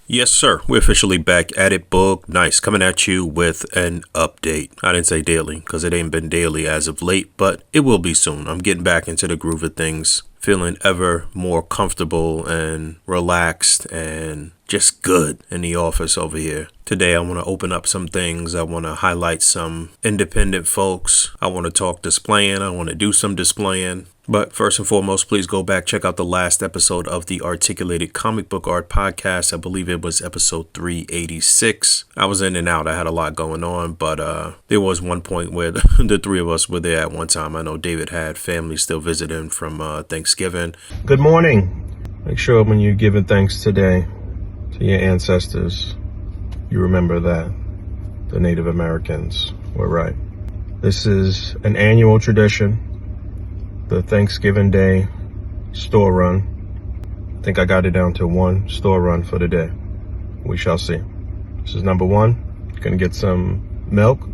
Yes, sir. We're officially back at it, Boog. Nice. Coming at you with an update. I didn't say daily because it ain't been daily as of late, but it will be soon. I'm getting back into the groove of things, feeling ever more comfortable and relaxed and just good in the office over here. Today, I want to open up some things. I want to highlight some independent folks. I want to talk displaying. I want to do some displaying. But first and foremost, please go back, check out the last episode of the Articulated Comic Book Art Podcast. I believe it was episode 386. I was in and out. I had a lot going on, but there was one point where the three of us were there at one time. I know David had family still visiting from Thanksgiving. Good morning. Make sure when you're giving thanks today to your ancestors, you remember that the Native Americans were right. This is an annual tradition. The Thanksgiving Day store run. I think I got it down to one store run for the day. We shall see. This is number one. Gonna get some milk,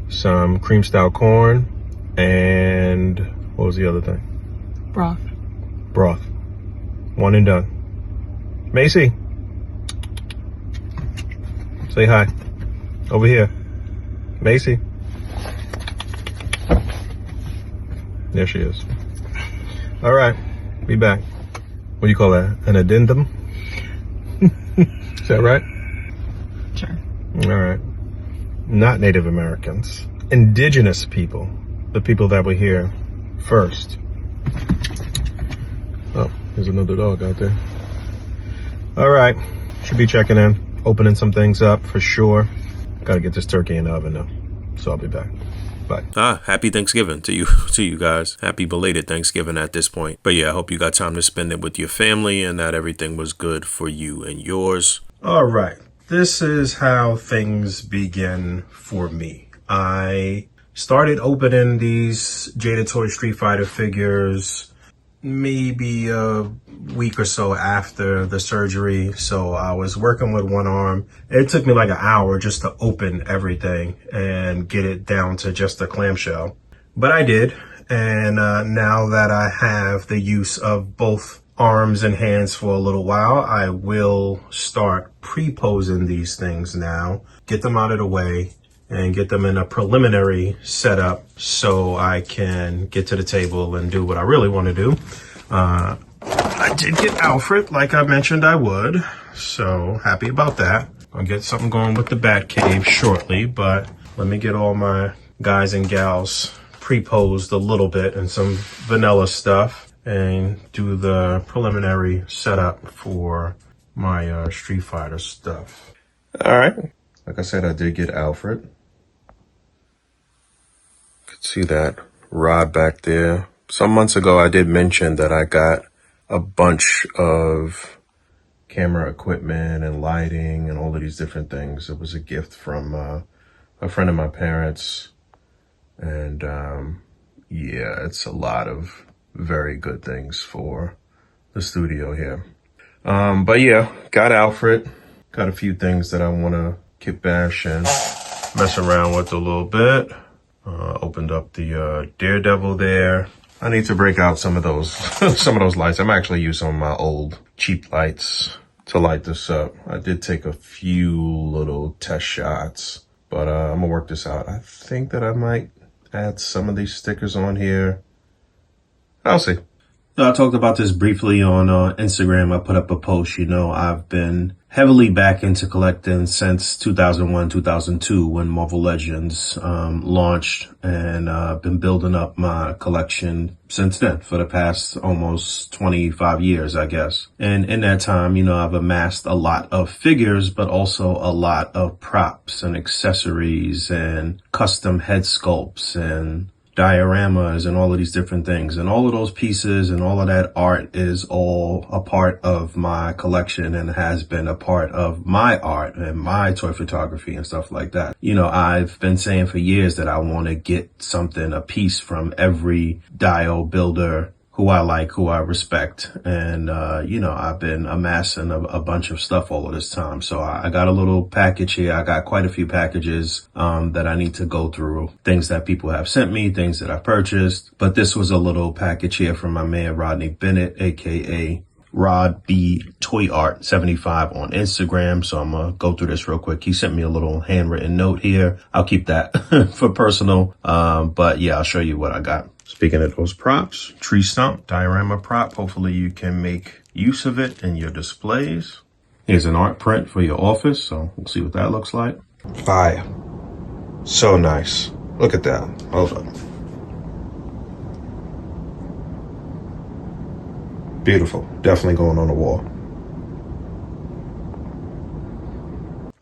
some cream style corn, and what was the other thing? Broth. Broth. One and done. Macy. Say hi. Over here. Macy. There she is. All right, be back. What do you call that? An addendum? Is that right? Sure. All right. Not Native Americans. Indigenous people. The people that were here first. Oh, there's another dog out there. All right. Should be checking in. Opening some things up for sure. Gotta get this turkey in the oven though. So I'll be back. Bye. Happy Thanksgiving to you guys. Happy belated Thanksgiving at this point. But yeah, I hope you got time to spend it with your family and that everything was good for you and yours. All right. This is how things begin for me. I started opening these Jada Toy Street Fighter figures maybe a week or so after the surgery. So I was working with one arm. It took me like an hour just to open everything and get it down to just a clamshell. But I did. And now that I have the use of both arms and hands for a little while, I will start pre-posing these things now, get them out of the way, and get them in a preliminary setup so I can get to the table and do what I really want to do. I did get Alfred, like I mentioned I would, so happy about that. I'll get something going with the Batcave shortly, but let me get all my guys and gals pre-posed a little bit and some vanilla stuff and do the preliminary setup for my Street Fighter stuff. All right. Like I said, I did get Alfred. See that rod back there. Some months ago, I did mention that I got a bunch of camera equipment and lighting and all of these different things. It was a gift from a friend of my parents. And yeah, it's a lot of very good things for the studio here. But yeah, got Alfred. Got a few things that I want to kick bash and mess around with a little bit. Opened up the Daredevil there. I need to break out some of those lights. I'm actually using some of my old cheap lights to light this up. I did take a few little test shots, but I'm gonna work this out. I think that I might add some of these stickers on here. I'll see. I talked about this briefly on Instagram. I put up a post. You know, I've been heavily back into collecting since 2001, 2002 when Marvel Legends launched, and been building up my collection since then for the past almost 25 years, I guess. And in that time, you know, I've amassed a lot of figures, but also a lot of props and accessories and custom head sculpts and dioramas and all of these different things, and all of those pieces and all of that art is all a part of my collection and has been a part of my art and my toy photography and stuff like that. You know, I've been saying for years that I want to get something, a piece from every dio builder who I like, who I respect. And, you know, I've been amassing a bunch of stuff all of this time. So I got a little package here. I got quite a few packages that I need to go through. Things that people have sent me, things that I purchased. But this was a little package here from my man, Rodney Bennett, aka Rod B Toy Art 75 on Instagram. So I'm gonna go through this real quick. He sent me a little handwritten note here. I'll keep that for personal. But yeah, I'll show you what I got. Speaking of those props, tree stump diorama prop. Hopefully you can make use of it in your displays. Here's an art print for your office. So we'll see what that looks like. Fire. So nice. Look at that. Hold up. Beautiful. Definitely going on the wall.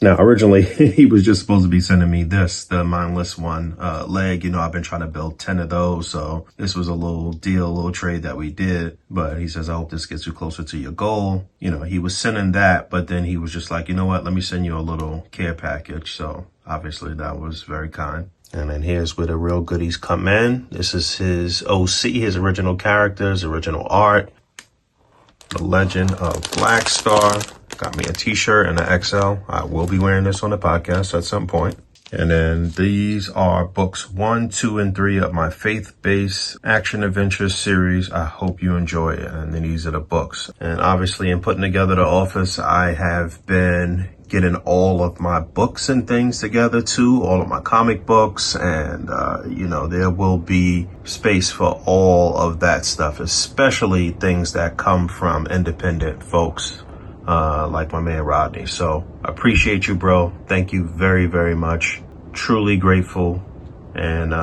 Now, originally, he was just supposed to be sending me this, the mindless one leg. You know, I've been trying to build 10 of those. So this was a little deal, a little trade that we did. But he says, I hope this gets you closer to your goal. You know, he was sending that, but then he was just like, you know what, let me send you a little care package. So obviously that was very kind. And then here's where the real goodies come in. This is his OC, his original characters, original art. The Legend of Black Star. Got me a t-shirt and an XL. I will be wearing this on the podcast at some point. And then these are books 1, 2, and 3 of my faith-based action adventure series. I hope you enjoy it. And then these are the books. And obviously in putting together the office, I have been getting all of my books and things together too, all of my comic books, and you know, there will be space for all of that stuff, especially things that come from independent folks like my man Rodney. So appreciate you, bro. Thank you very, very much. Truly grateful. And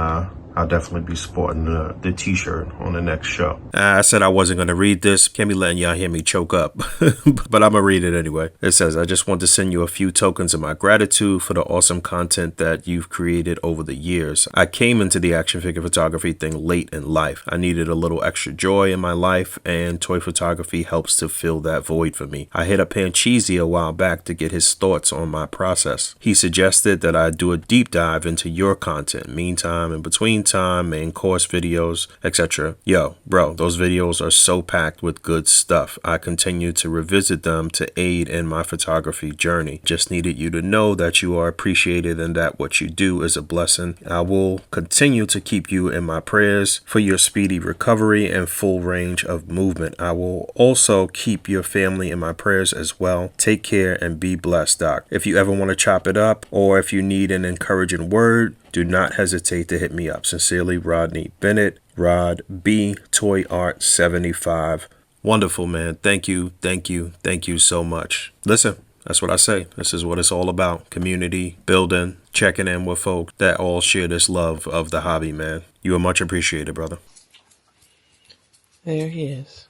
I'll definitely be sporting the t-shirt on the next show. I said I wasn't going to read this. Can't be letting y'all hear me choke up, but I'm going to read it anyway. It says, I just want to send you a few tokens of my gratitude for the awesome content that you've created over the years. I came into the action figure photography thing late in life. I needed a little extra joy in my life, and toy photography helps to fill that void for me. I hit up Pancheezy a while back to get his thoughts on my process. He suggested that I do a deep dive into your content, meantime and between time, main course videos, etc. Yo, bro, those videos are so packed with good stuff. I continue to revisit them to aid in my photography journey. Just needed you to know that you are appreciated and that what you do is a blessing. I will continue to keep you in my prayers for your speedy recovery and full range of movement. I will also keep your family in my prayers as well. Take care and be blessed, Doc. If you ever want to chop it up, or if you need an encouraging word, do not hesitate to hit me up. Sincerely, Rodney Bennett, Rod B Toy Art 75. Wonderful, man. Thank you, thank you, thank you so much. Listen, that's what I say. This is what it's all about. Community, building, checking in with folk that all share this love of the hobby, man. You are much appreciated, brother. There he is.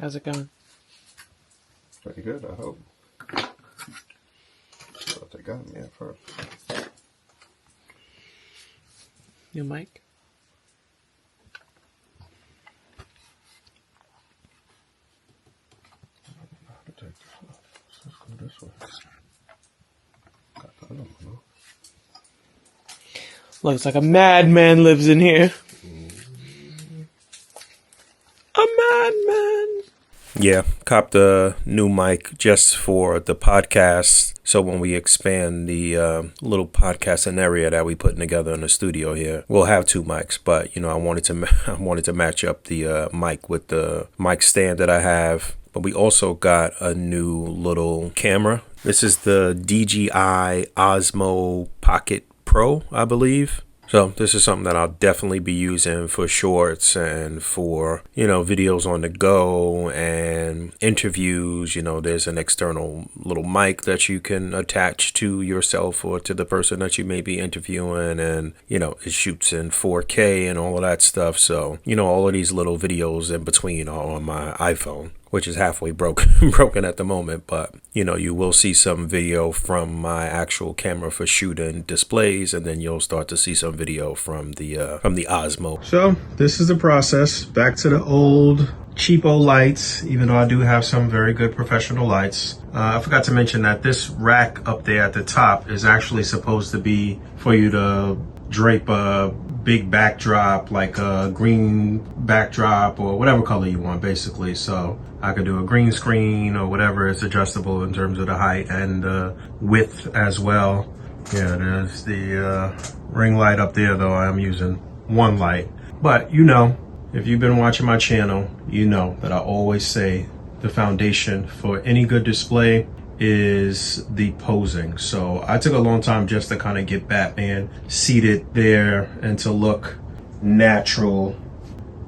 How's it going? Pretty good, I hope. What they got me at first. Your mic? Let's go this way. Got the other one, though. Looks like a madman lives in here. A madman. Yeah, copped a new mic just for the podcast. So when we expand the little podcasting area that we putting together in the studio here, we'll have two mics. But you know, I wanted to match up the mic with the mic stand that I have. But we also got a new little camera. This is the DJI Osmo Pocket Pro, I believe. So this is something that I'll definitely be using for shorts and for, you know, videos on the go and interviews. You know, there's an external little mic that you can attach to yourself or to the person that you may be interviewing. And, you know, it shoots in 4K and all of that stuff. So, you know, all of these little videos in between are on my iPhone, which is halfway broken at the moment. But, you know, you will see some video from my actual camera for shooting displays, and then you'll start to see some video from the Osmo. So this is the process. Back to the old cheapo lights, even though I do have some very good professional lights. I forgot to mention that this rack up there at the top is actually supposed to be for you to drape a big backdrop, like a green backdrop or whatever color you want, basically. So I could do a green screen or whatever. It's adjustable in terms of the height and width as well. Yeah, there's the ring light up there, though. I'm using one light. But you know, if you've been watching my channel, you know that I always say the foundation for any good display is the posing. So I took a long time just to kind of get Batman seated there and to look natural.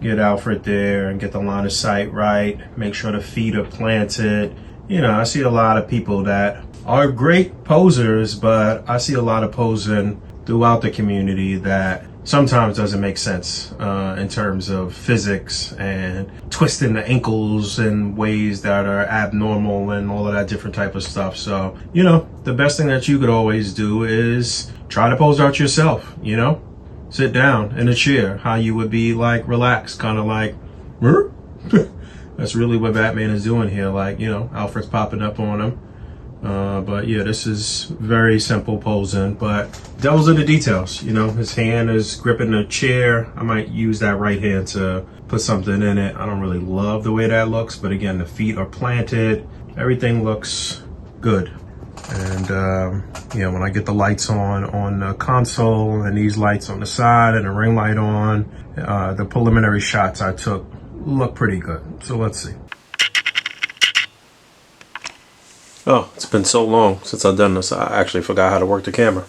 Get Alfred there and get the line of sight right. Make sure the feet are planted. You know, I see a lot of people that are great posers, but I see a lot of posing throughout the community that sometimes doesn't make sense in terms of physics and twisting the ankles in ways that are abnormal and all of that different type of stuff. So, you know, the best thing that you could always do is try to pose out yourself, you know? Sit down in a chair, how you would be like relaxed, kind of like, that's really what Batman is doing here. Like, you know, Alfred's popping up on him. But yeah, this is very simple posing, but devil's in the details. You know, his hand is gripping the chair. I might use that right hand to put something in it. I don't really love the way that looks, but again, the feet are planted. Everything looks good. And you know, when I get the lights on the console and these lights on the side and the ring light on, the preliminary shots I took look pretty good. So let's see. Oh, it's been so long since I've done this. I actually forgot how to work the camera.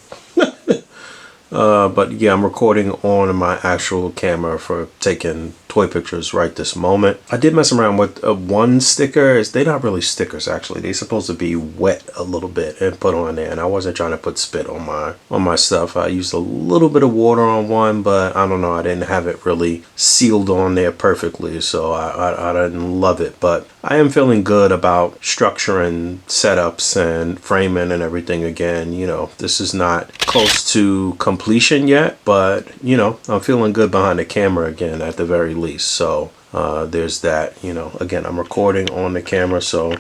But yeah, I'm recording on my actual camera for taking toy pictures right this moment. I did mess around with one sticker. They're not really stickers, actually. They're supposed to be wet a little bit and put on there. And I wasn't trying to put spit on my stuff. I used a little bit of water on one, but I don't know. I didn't have it really sealed on there perfectly, so I didn't love it. But I am feeling good about structuring setups and framing and everything again. You know, this is not close to completion yet, but you know, I'm feeling good behind the camera again at the very least. So there's that. You know, again, I'm recording on the camera, so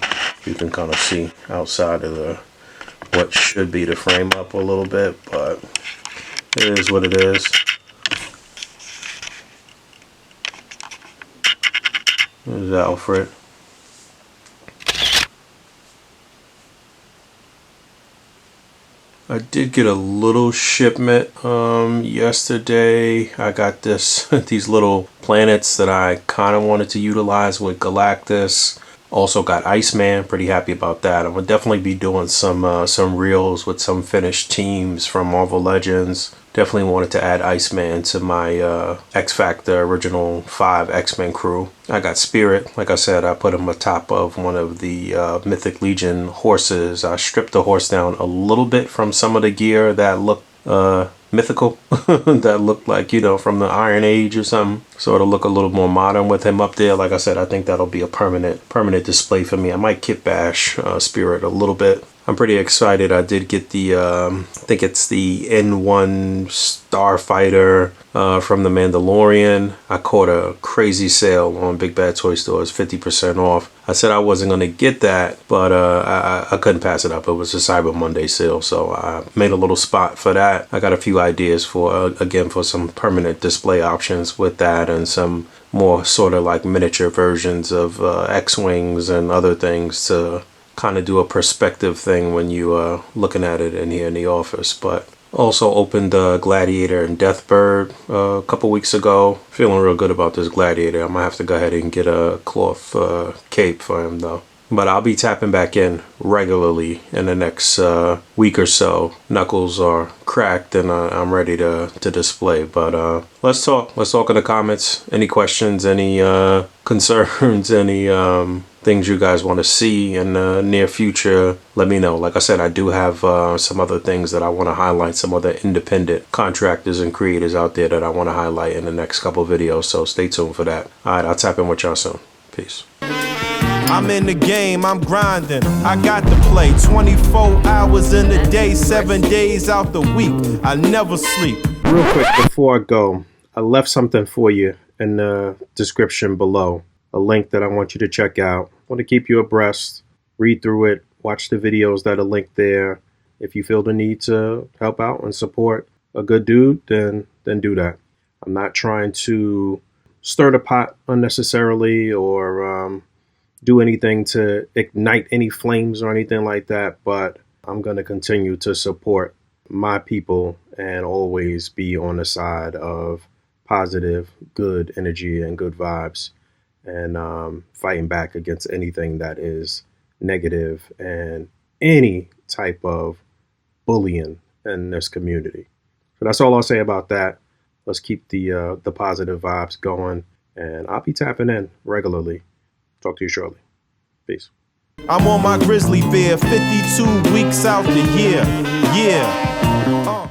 you can kind of see outside of the what should be the frame up a little bit, but it is what it is. There's Alfred. I did get a little shipment yesterday. I got these little planets that I kind of wanted to utilize with Galactus. Also got Iceman, pretty happy about that. I'm gonna definitely be doing some reels with some finished teams from Marvel Legends. Definitely wanted to add Iceman to my X Factor original 5 X-Men crew. I got Spirit, like I said, I put him atop of one of the Mythic Legion horses. I stripped the horse down a little bit from some of the gear that looked mythical, that looked like, you know, from the Iron Age or something. So it'll look a little more modern with him up there. Like I said, I think that'll be a permanent display for me. I might kit bash Spirit a little bit. I'm pretty excited. I did get the, I think it's the N1 Starfighter from the Mandalorian. I caught a crazy sale on Big Bad Toy Stores, 50% off. I said I wasn't going to get that, but I couldn't pass it up. It was a Cyber Monday sale, so I made a little spot for that. I got a few ideas for, again, for some permanent display options with that and some more sort of like miniature versions of X-Wings and other things to kind of do a perspective thing when you looking at it in here in the office. But also opened Gladiator and Deathbird a couple weeks ago. Feeling real good about this Gladiator. I might have to go ahead and get a cloth cape for him though. But I'll be tapping back in regularly in the next week or so. Knuckles are cracked and I'm ready to display. But let's talk in the comments. Any questions, any concerns, any things you guys want to see in the near future, let me know. Like I said, I do have some other things that I want to highlight, some other independent contractors and creators out there that I want to highlight in the next couple videos, so stay tuned for that. Alright, I'll tap in with y'all soon. Peace. I'm in the game, I'm grinding, I got to play 24 hours in the day, 7 days out the week, I never sleep. Real quick before I go, I left something for you in the description below. A link that I want you to check out. I want to keep you abreast, read through it, watch the videos that are linked there. If you feel the need to help out and support a good dude, then do that. I'm not trying to stir the pot unnecessarily or do anything to ignite any flames or anything like that, but I'm going to continue to support my people and always be on the side of positive, good energy and good vibes, and fighting back against anything that is negative and any type of bullying in this community. So that's all I'll say about that. Let's keep the positive vibes going, and I'll be tapping in regularly. Talk to you shortly. Peace. I'm on my grizzly bear, 52 weeks out the year. Yeah.